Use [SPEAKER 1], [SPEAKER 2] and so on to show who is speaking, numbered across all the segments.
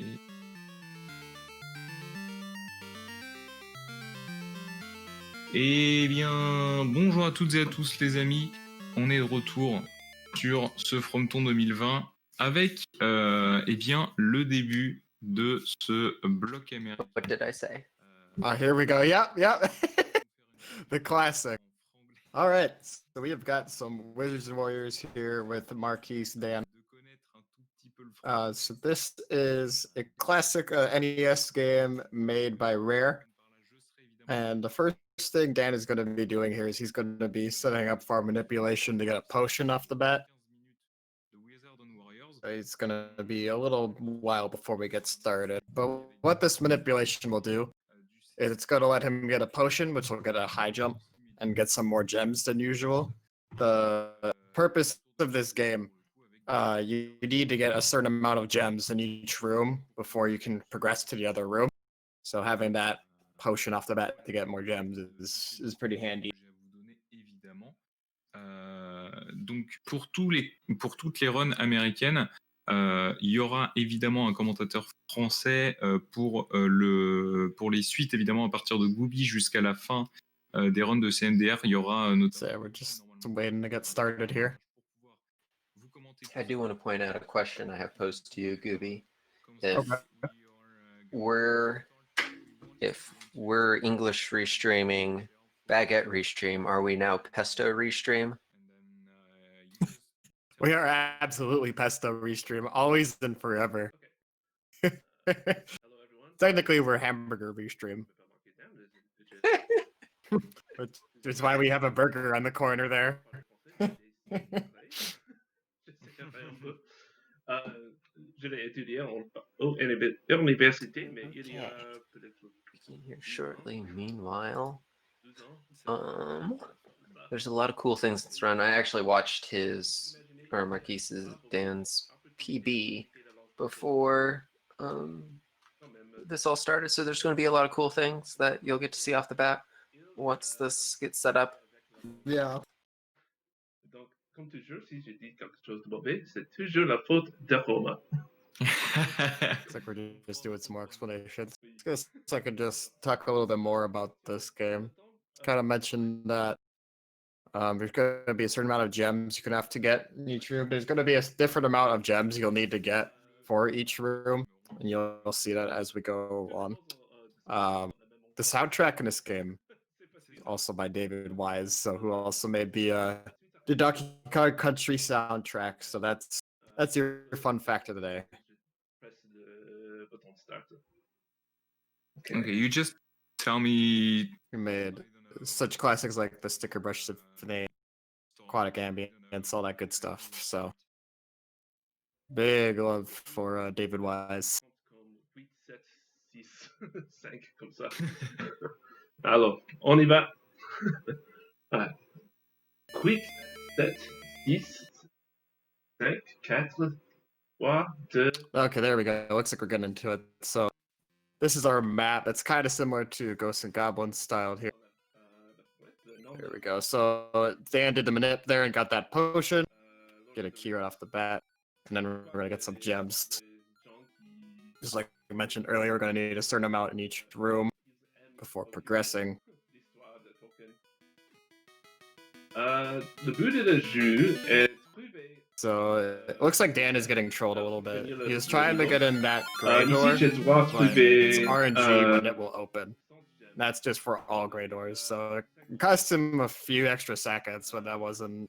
[SPEAKER 1] Et... Eh bien, bonjour à toutes et à tous les amis, on est de retour sur ce Fromethon 2020 avec eh bien, le début de ce bloc américain.
[SPEAKER 2] What did I say?
[SPEAKER 3] Here we go. Yep. The classic. All right, so we have got some Wizards and Warriors here with marquisdan. So this is a classic NES game made by Rare. And the first thing Dan is going to be doing here is he's going to be setting up for manipulation to get a potion off the bat. So it's going to be a little while before we get started. But what this manipulation will do is it's going to let him get a potion, which will get a high jump and get some more gems than usual. The purpose of this game, you need to get a certain amount of gems in each room before you can progress to the other room. So having that potion off the bat to get more gems is pretty handy.
[SPEAKER 1] Donc pour toutes les runs américaines, il y aura évidemment un commentateur français pour les suites, évidemment à partir de Gooby jusqu'à la fin des runs de CNDR. Il y aura
[SPEAKER 3] So we're just waiting to get started here.
[SPEAKER 2] I do want to point out a question I have posed to you, Gooby. If we're English restreaming Baguette Restream, are we now Pesto Restream?
[SPEAKER 3] We are absolutely Pesto Restream, always and forever. Technically, we're Hamburger Restream. Which is why we have a burger on the corner there.
[SPEAKER 4] Je l'ai étudié à l'université, mais il y a peut-être...
[SPEAKER 2] Here shortly. Meanwhile, there's a lot of cool things that's run. I actually watched his or marquisdan's PB before this all started, so there's going to be a lot of cool things that you'll get to see off the bat once this gets set up.
[SPEAKER 3] Yeah.
[SPEAKER 4] Donc, comme toujours, si je dis quelque chose de mauvais, c'est toujours la faute de Roma.
[SPEAKER 3] Looks like we're just doing some more explanations. I guess I could just talk a little bit more about this game. Kind of mentioned that there's going to be a certain amount of gems you're going to have to get in each room. There's going to be a different amount of gems you'll need to get for each room, and you'll see that as we go on. The soundtrack in this game, also by David Wise, so who also made the Donkey Kong Country soundtrack. So that's your fun fact of the day.
[SPEAKER 4] Press the button start.
[SPEAKER 1] Okay, you just tell me.
[SPEAKER 3] He made such classics like the Sticker Brush Symphony, Aquatic Ambience, all that good stuff. So big love for David Wise.
[SPEAKER 4] 8, 7, 6, 5, comme ça. Alors, on y va. 8, 7, 6, 5, 4, 3, 2...
[SPEAKER 3] Okay, there we go. It looks like we're getting into it. So this is our map. It's kind of similar to Ghosts and Goblins styled here. There we go. So Dan did the manip there and got that potion. Get a key right off the bat. And then we're going to get some gems. Just like we mentioned earlier, we're going to need a certain amount in each room before progressing.
[SPEAKER 4] Le but de le jeu est trouver...
[SPEAKER 3] So it looks like Dan is getting trolled a little bit. He was trying to get in that gray door,
[SPEAKER 4] Ici, je dois
[SPEAKER 3] but it's
[SPEAKER 4] trouver...
[SPEAKER 3] RNG when it will open. That's just for all gray doors, so it cost him a few extra seconds, but that wasn't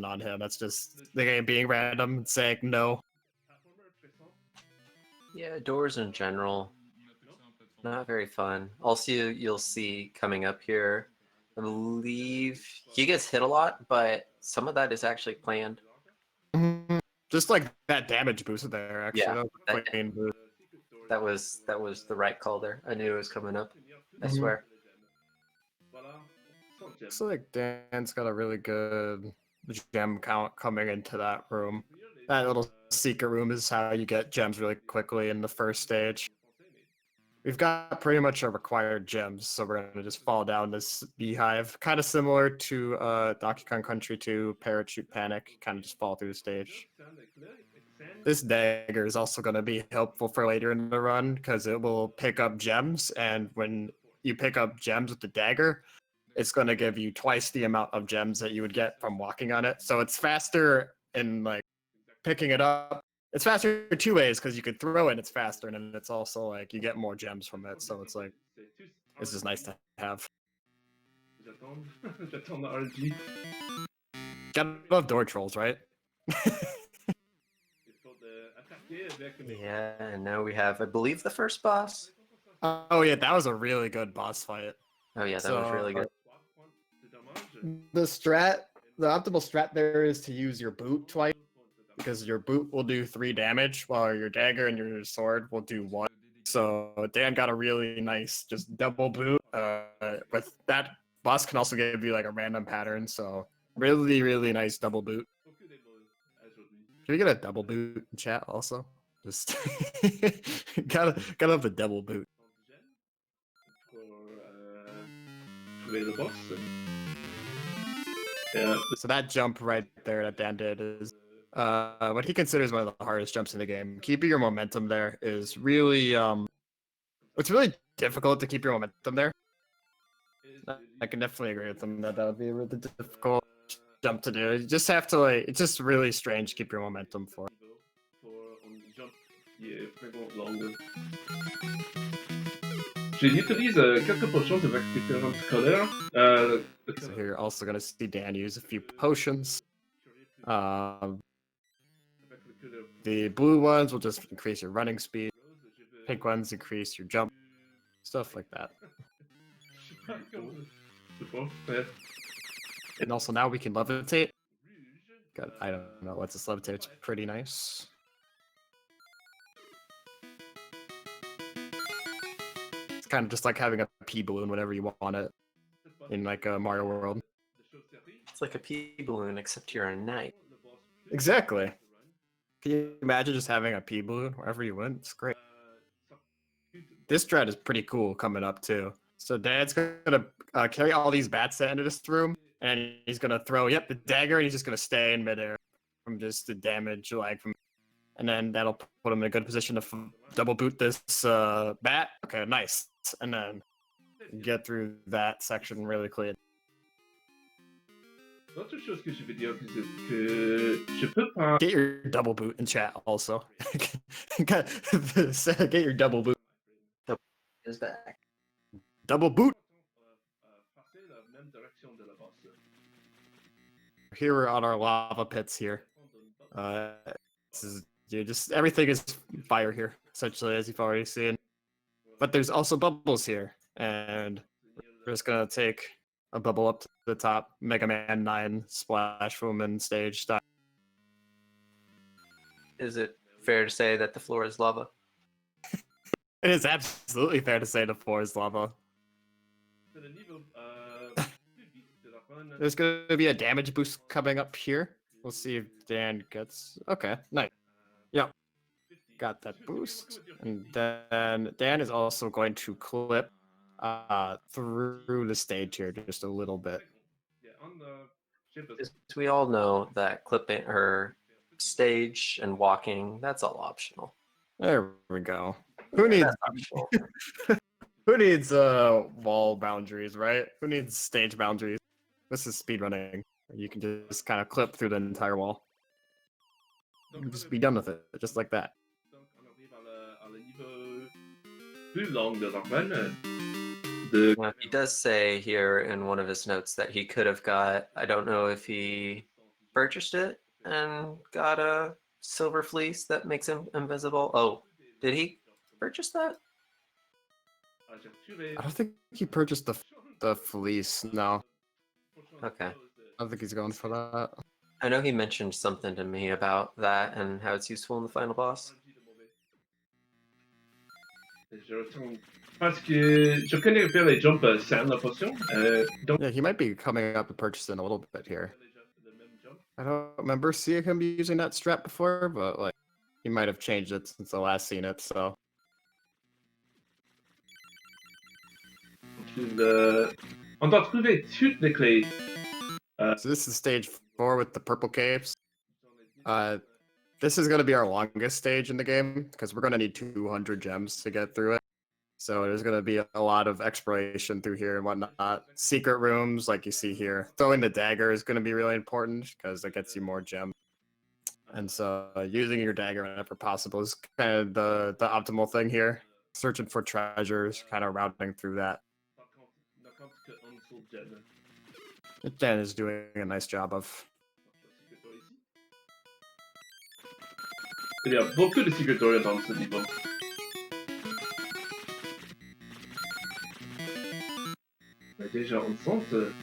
[SPEAKER 3] on him. That's just the game being random and saying no.
[SPEAKER 2] Yeah, doors in general, not very fun. Also, you'll see coming up here, I believe he gets hit a lot, but some of that is actually planned.
[SPEAKER 3] Just like that damage boost there, actually.
[SPEAKER 2] Yeah,
[SPEAKER 3] That was
[SPEAKER 2] that was the right call there. I knew it was coming up. I swear.
[SPEAKER 3] Looks like Dan's got a really good gem count coming into that room. That little secret room is how you get gems really quickly in the first stage. We've got pretty much our required gems, so we're going to just fall down this beehive. Kind of similar to Donkey Kong Country 2, Parachute Panic. Kind of just fall through the stage. this dagger is also going to be helpful for later in the run because it will pick up gems, and when you pick up gems with the dagger, it's going to give you twice the amount of gems that you would get from walking on it. So it's faster in like picking it up. It's faster two ways because you can throw it and it's faster, and then it's also like you get more gems from it. So it's like it's just nice to have.
[SPEAKER 4] J'attends le RG.
[SPEAKER 3] Gotta love door trolls, right?
[SPEAKER 2] Yeah, and now we have, I believe, the first boss.
[SPEAKER 3] Oh yeah, that was a really good boss fight.
[SPEAKER 2] Oh yeah, that was really good.
[SPEAKER 3] The optimal strat there is to use your boot twice, because your boot will do 3 damage while your dagger and your sword will do 1. So Dan got a really nice just double boot. With that, boss can also give you like a random pattern. So really, really nice double boot. Can we get a double boot in chat also? Just gotta have the double boot.
[SPEAKER 4] Trouver le boss. Yeah.
[SPEAKER 3] So that jump right there that Dan did is what he considers one of the hardest jumps in the game. Keeping your momentum there is really it's really difficult to keep your momentum there. I can definitely agree with him that would be a really difficult jump to do. You just have to like, it's just really strange to keep your momentum for.
[SPEAKER 4] J'utilise quelques potions de récupération scolaire.
[SPEAKER 3] So here you're also gonna see Dan use a few potions. The blue ones will just increase your running speed. Pink ones increase your jump. Stuff like that. And also now we can levitate. God, I don't know what's this levitate. It's pretty nice. It's kind of just like having a pea balloon whenever you want it in like a Mario World.
[SPEAKER 2] It's like a pea balloon, except you're a knight.
[SPEAKER 3] Exactly. Can you imagine just having a pea balloon wherever you went? It's great. This strat is pretty cool coming up too. So Dad's gonna carry all these bats into this room, and he's gonna throw the dagger, and he's just gonna stay in midair from just the damage, like from, and then that'll put him in a good position to double boot this bat. Okay, nice, and then get through that section really clean.
[SPEAKER 4] L'autre chose que je veux dire, c'est que je peux prendre.
[SPEAKER 3] Get your double boot in chat also. Get your double boot.
[SPEAKER 2] Is back.
[SPEAKER 3] Double boot. Here we're on our lava pits here. This is just everything is fire here, essentially, as you've already seen. But there's also bubbles here, and we're just gonna take a bubble up to the top, Mega Man 9 splash from in stage style.
[SPEAKER 2] Is it fair to say that the floor is lava?
[SPEAKER 3] It is absolutely fair to say the floor is lava. There's going to be a damage boost coming up here. We'll see if Dan gets... Okay, nice. Yep. Got that boost. And then Dan is also going to clip through the stage here just a little bit.
[SPEAKER 2] As we all know that clipping her stage and walking, that's all optional.
[SPEAKER 3] There we go. Who needs who needs wall boundaries, right? Who needs stage boundaries? This is speedrunning. You can just kind of clip through the entire wall. And just be done with it, just like that.
[SPEAKER 2] Now, he does say here in one of his notes that he could have got, I don't know if he purchased it and got a silver fleece that makes him invisible. Oh, did he purchase that?
[SPEAKER 3] I don't think he purchased the fleece, no.
[SPEAKER 2] Okay.
[SPEAKER 3] I don't think he's going for that.
[SPEAKER 2] I know he mentioned something to me about that and how it's useful in the final boss.
[SPEAKER 4] Parce que je connais faire les jumps sans la potion. Donc...
[SPEAKER 3] Yeah, he might be coming up and purchasing a little bit here. I don't remember seeing him using that strat before, but like he might have changed it since I last seen it, so.
[SPEAKER 4] On doit trouver toutes les clés.
[SPEAKER 3] So this is stage 4 with the purple caves. this is going to be our longest stage in the game because we're going to need 200 gems to get through it. So there's going to be a lot of exploration through here and whatnot. Secret rooms, like you see here. Throwing the dagger is going to be really important because it gets you more gems. And so using your dagger whenever possible is kind of the optimal thing here. Searching for treasures, kind of routing through that. Jen is doing a nice job of.
[SPEAKER 4] Il y a beaucoup de secret doors dans ce niveau. Mais déjà enceinte.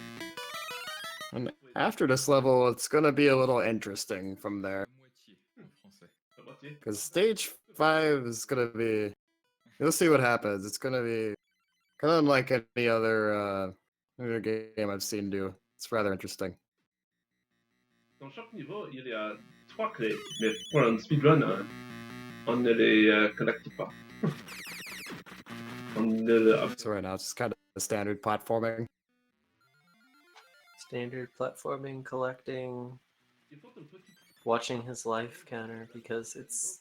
[SPEAKER 3] And after this level, it's going to be a little interesting from there. Because stage 5 is going to be... You'll see what happens. It's going to be kind of unlike any other game I've seen do. It's rather interesting.
[SPEAKER 4] Dans chaque niveau, il y a 3 clés, mais pour un speedrun, on ne les collecte pas.
[SPEAKER 3] So right now, it's just kind of the standard platforming.
[SPEAKER 2] Standard platforming, collecting, watching his life counter because it's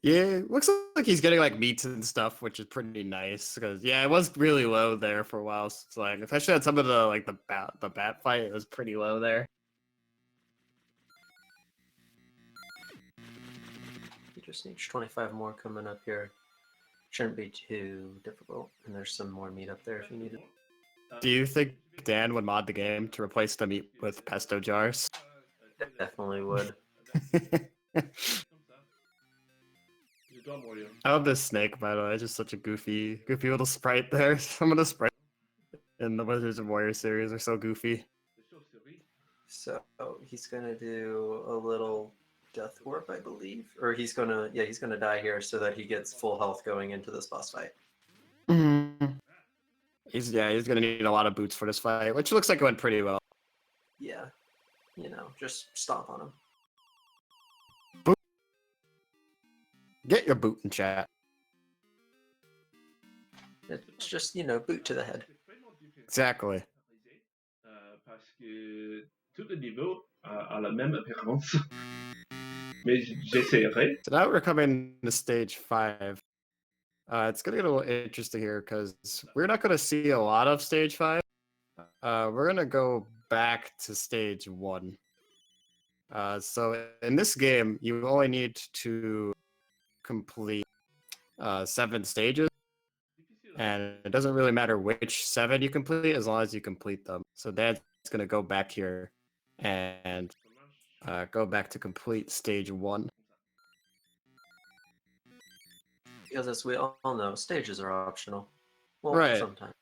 [SPEAKER 3] Yeah, looks like he's getting like meats and stuff, which is pretty nice. Because yeah, it was really low there for a while. So it's like, especially at some of the like the bat fight, it was pretty low there.
[SPEAKER 2] You just need 25 more coming up here. Shouldn't be too difficult, and there's some more meat up there if you need it.
[SPEAKER 3] Do you think Dan would mod the game to replace the meat with pesto jars?
[SPEAKER 2] Definitely would.
[SPEAKER 3] I love this snake, by the way. It's just such a goofy little sprite there. Some of the sprites in the Wizards of Warrior series are so goofy.
[SPEAKER 2] So he's gonna do a little death warp, I believe, or he's gonna die here so that he gets full health going into this boss fight.
[SPEAKER 3] He's gonna need a lot of boots for this fight, which looks like it went pretty well.
[SPEAKER 2] Yeah, just stomp on him.
[SPEAKER 3] Get your boot in chat.
[SPEAKER 2] It's just, boot to the head.
[SPEAKER 3] Exactly.
[SPEAKER 4] Parce que tout le niveau a la même apparence. Mais j'essaierai.
[SPEAKER 3] So now we're coming to stage 5. It's gonna get a little interesting here because we're not gonna see a lot of stage 5. We're gonna go back to stage 1. So in this game, you only need to complete 7 stages, and it doesn't really matter which 7 you complete as long as you complete them. So Dad's gonna go back here and go back to complete stage 1.
[SPEAKER 2] Because as we all know, stages are optional. Well,
[SPEAKER 3] Right.
[SPEAKER 2] sometimes.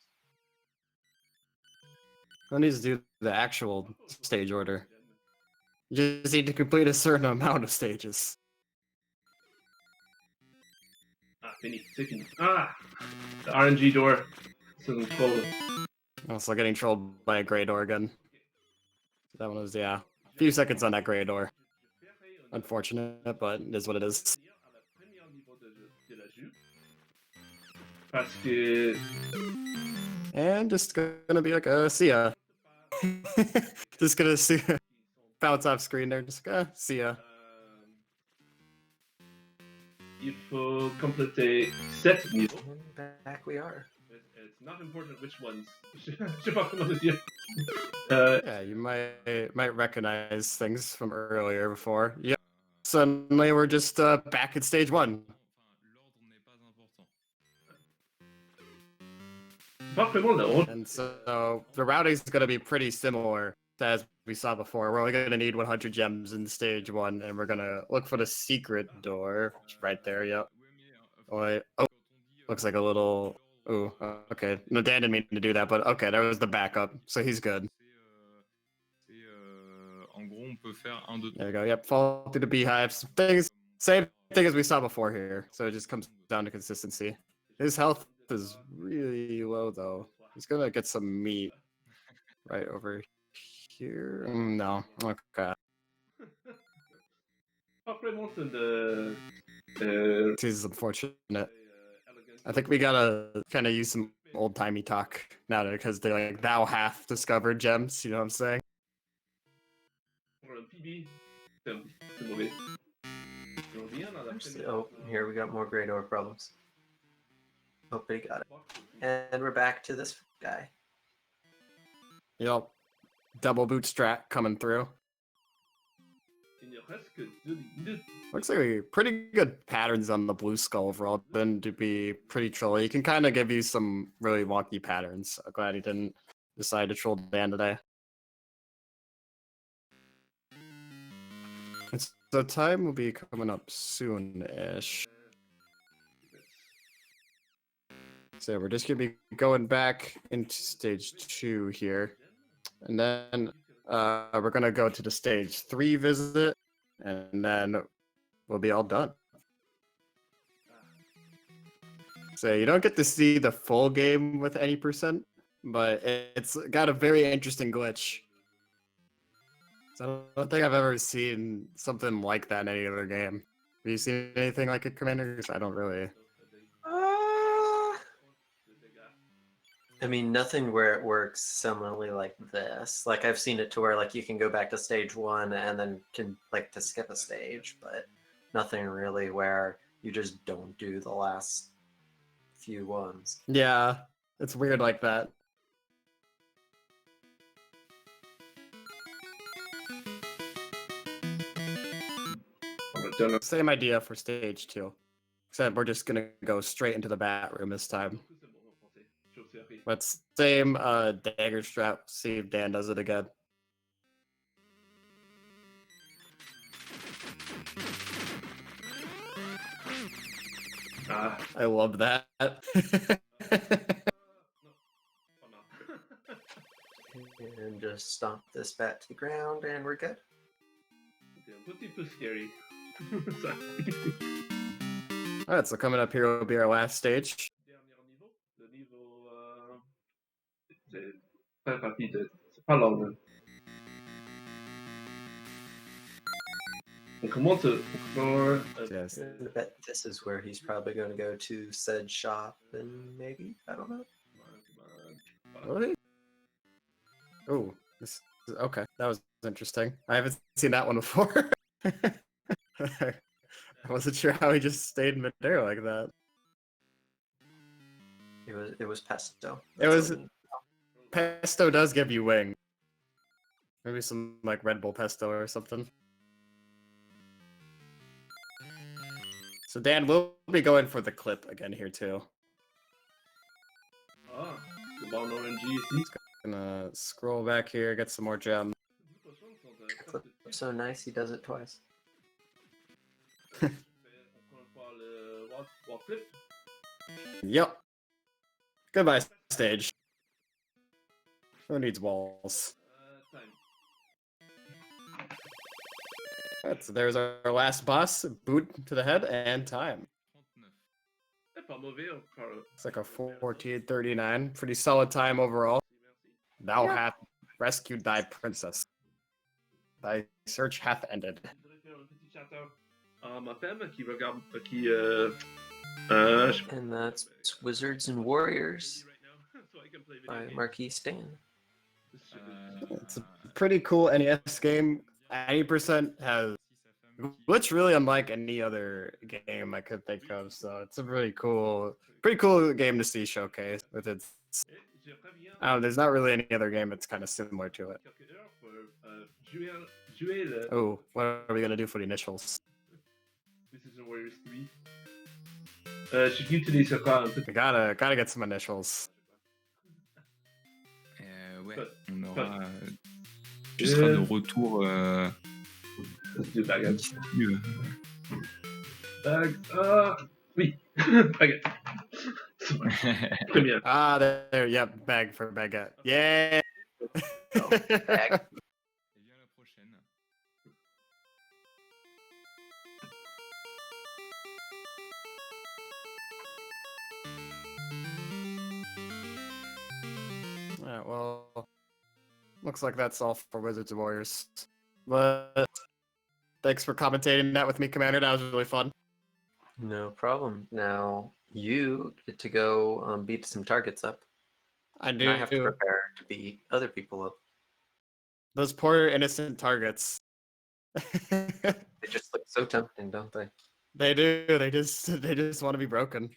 [SPEAKER 3] Who needs to do the actual stage order? You just need to complete a certain amount of stages.
[SPEAKER 4] Fini, c'est fini. The RNG door. So close.
[SPEAKER 3] Also getting trolled by a Grey Door again. That one was, a few seconds on that Grey Door. Unfortunate, but it is what it is.
[SPEAKER 4] Parce que...
[SPEAKER 3] And just gonna be like, see ya. Just gonna see bounce off screen there, just see ya.
[SPEAKER 4] Il faut compléter 7 niveaux.
[SPEAKER 2] And back we are.
[SPEAKER 4] It's not important which ones. Je sais pas comment le dire.
[SPEAKER 3] Yeah, you might recognize things from earlier before. Yep. Suddenly we're just back at stage 1. And so the routing is going to be pretty similar to as we saw before. We're only going to need 100 gems in stage 1, and we're going to look for the secret door. It's right there, yep. Oh, looks like a little... Ooh, okay. No, Dan didn't mean to do that, but okay, that was the backup, so he's good. There we go, yep, fall through the beehives. Same thing as we saw before here, so it just comes down to consistency. His health is really low, though. He's gonna get some meat right over here. No, okay. This is unfortunate. I think we gotta kind of use some old-timey talk now because they're like, thou hath discovered gems, you know what I'm saying?
[SPEAKER 4] PB. C'est mauvais. Je reviens dans la première.
[SPEAKER 2] Oh, here we got more great ore problems. Oh, but he got it. And we're back to this guy.
[SPEAKER 3] Yep. Double bootstrap coming through.
[SPEAKER 4] Il ne reste que 2 minutes.
[SPEAKER 3] Looks like pretty good patterns on the blue skull overall. Then to be pretty trolly. He can kind of give you some really wonky patterns. I'm glad he didn't decide to troll Dan today. So time will be coming up soon-ish. So we're just gonna be going back into stage 2 here. And then we're gonna go to the stage 3 visit, and then we'll be all done. So you don't get to see the full game with any percent, but it's got a very interesting glitch. So I don't think I've ever seen something like that in any other game. Have you seen anything like it, Commander? 'Cause I don't really.
[SPEAKER 2] I mean, nothing where it works similarly like this. Like I've seen it to where like you can go back to stage 1 and then can like to skip a stage, but nothing really where you just don't do the last few ones.
[SPEAKER 3] Yeah, it's weird like that. Same idea for stage 2, except we're just gonna go straight into the bat room this time. But same dagger strap. See if Dan does it again. I love that.
[SPEAKER 2] And just stomp this bat to the ground, and we're good.
[SPEAKER 4] C'était un petit peu scary.
[SPEAKER 3] Alright, so coming up here will be our last stage.
[SPEAKER 4] Dernier niveau. Le niveau. C'est très rapide. C'est pas long. Hein. On commence au floor.
[SPEAKER 3] Yes.
[SPEAKER 2] I bet this is where he's probably going to go to said shop, and maybe I don't know.
[SPEAKER 3] Really? Oh, this is, okay. That was interesting. I haven't seen that one before. I wasn't sure how he just stayed in midair like that.
[SPEAKER 2] It was pesto.
[SPEAKER 3] It was pesto does give you wing. Maybe some like Red Bull pesto or something. So Dan will be going for the clip again here too.
[SPEAKER 4] Ah, le bon ONG ici.
[SPEAKER 3] Gonna scroll back here, get some more gems.
[SPEAKER 2] So nice, he does it twice.
[SPEAKER 4] Encore une fois le wall flip.
[SPEAKER 3] Yep. Goodbye stage. Who needs walls?
[SPEAKER 4] Time.
[SPEAKER 3] Alright, so there's our last boss. Boot to the head and time.
[SPEAKER 4] C'est pas mauvais encore.
[SPEAKER 3] It's like a 14:39. Pretty solid time overall. Thou hast rescued thy princess. Thy search hath ended.
[SPEAKER 4] Je voudrais faire un petit shout-out à ma femme qui regarde,
[SPEAKER 2] And that's Wizards and Warriors by marquisdan.
[SPEAKER 3] It's a pretty cool NES game. 90% has glitch really unlike any other game I could think of. So it's a pretty cool game to see showcase with its. There's not really any other game that's kind of similar to it. Oh, what are we gonna do for the initials?
[SPEAKER 4] Wizards and Warriors 3. Je suis utilisé encore un peu.
[SPEAKER 3] We gotta get some initials.
[SPEAKER 1] Ouais, on aura. Tu seras de retour.
[SPEAKER 4] De baguette.
[SPEAKER 1] D'ici,
[SPEAKER 4] Oui, baguette. Très bien.
[SPEAKER 3] Ah, there, yep, bag for baguette. Yeah.
[SPEAKER 2] Bag.
[SPEAKER 1] Et bien la prochaine.
[SPEAKER 3] Alright, well, looks like that's all for Wizards and Warriors. But thanks for commentating that with me, Commander. That was really fun.
[SPEAKER 2] No problem. Now you get to go beat some targets up.
[SPEAKER 3] I
[SPEAKER 2] And
[SPEAKER 3] do.
[SPEAKER 2] I have to prepare to beat other people up.
[SPEAKER 3] Those poor innocent targets.
[SPEAKER 2] They just look so tempting, don't they?
[SPEAKER 3] They do. They just want to be broken.